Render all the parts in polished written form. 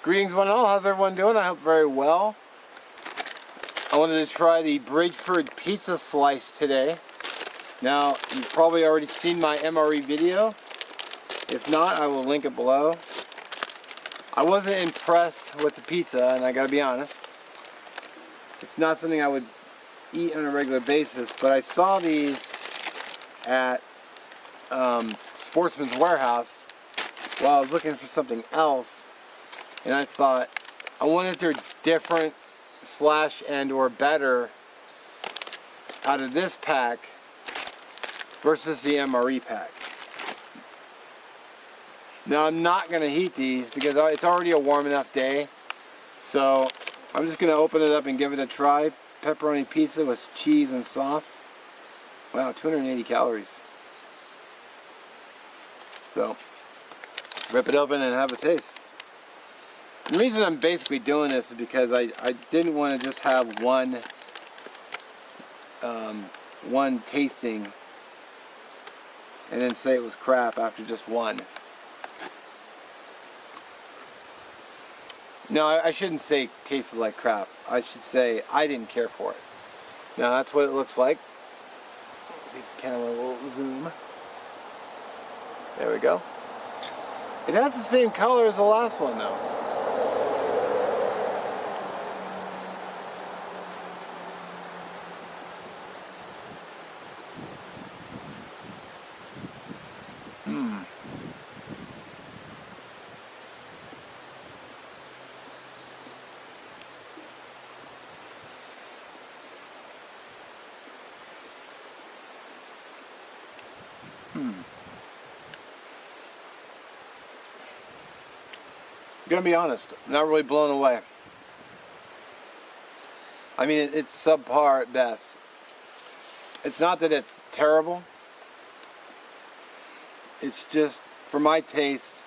Greetings one and all, how's everyone doing? I hope very well. I wanted to try the Bridgford pizza slice today. Now, you've probably already seen my MRE video. If not, I will link it below. I wasn't impressed with the pizza, and I gotta be honest. It's not something I would eat on a regular basis, but I saw these at Sportsman's Warehouse while I was looking for something else. And I thought, I wonder if they're different / and or better out of this pack versus the MRE pack. Now I'm not going to heat these because it's already a warm enough day. So I'm just going to open it up and give it a try. Pepperoni pizza with cheese and sauce. Wow, 280 calories. So rip it open and have a taste. The reason I'm basically doing this is because I didn't want to just have one tasting and then say it was crap after just one. No, I shouldn't say it tasted like crap. I should say I didn't care for it. Now that's what it looks like. See the camera will zoom. There we go. It has the same color as the last one though. I'm gonna be honest, I'm not really blown away. I mean, it's subpar at best. It's not that it's terrible. It's just, for my taste,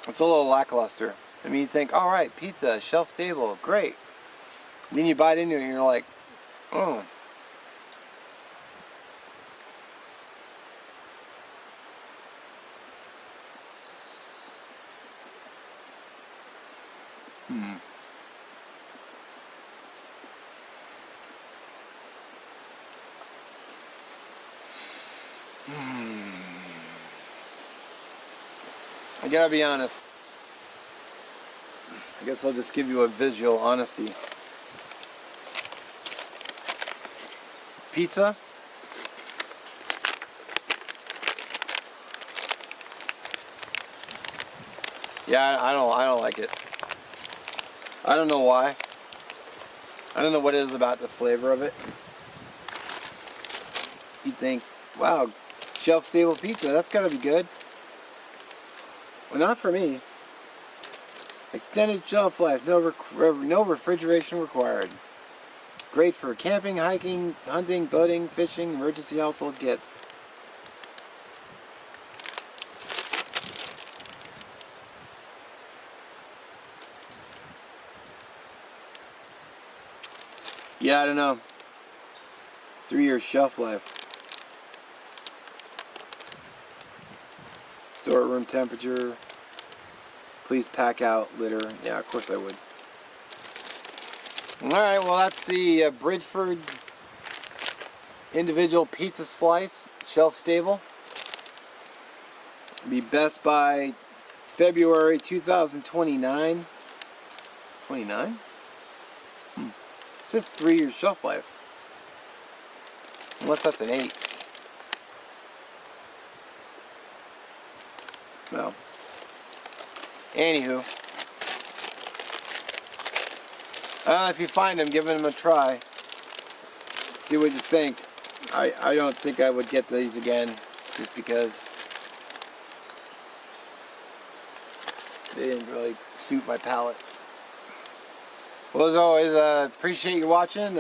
it's a little lackluster. I mean, you think, all right, pizza, shelf stable, great. And then you bite into it and you're like, oh. I gotta be honest. I guess I'll just give you a visual honesty. Pizza. Yeah, I don't like it. I don't know why. I don't know what it is about the flavor of it. You think, wow, shelf stable pizza, that's gotta be good. Well, not for me. Extended shelf life, no refrigeration required. Great for camping, hiking, hunting, boating, fishing, emergency household kits. Yeah, I don't know. 3-year shelf life. Store at room temperature. Please pack out litter. Yeah, of course I would. Alright, well that's the Bridgford individual pizza slice, shelf stable. Be best by February 2029. 29? It says 3-year shelf life. Unless that's an 8. No. Anywho. If you find them, give them a try. See what you think. I don't think I would get these again. Just because they didn't really suit my palate. Well, as always, appreciate you watching.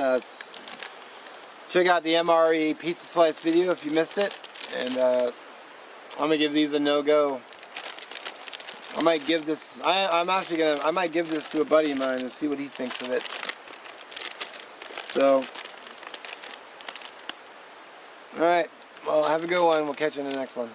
Check out the MRE pizza slice video if you missed it. And I'm going to give these a no-go. I might give this, I might give this to a buddy of mine and see what he thinks of it. So, alright, well, have a good one. We'll catch you in the next one.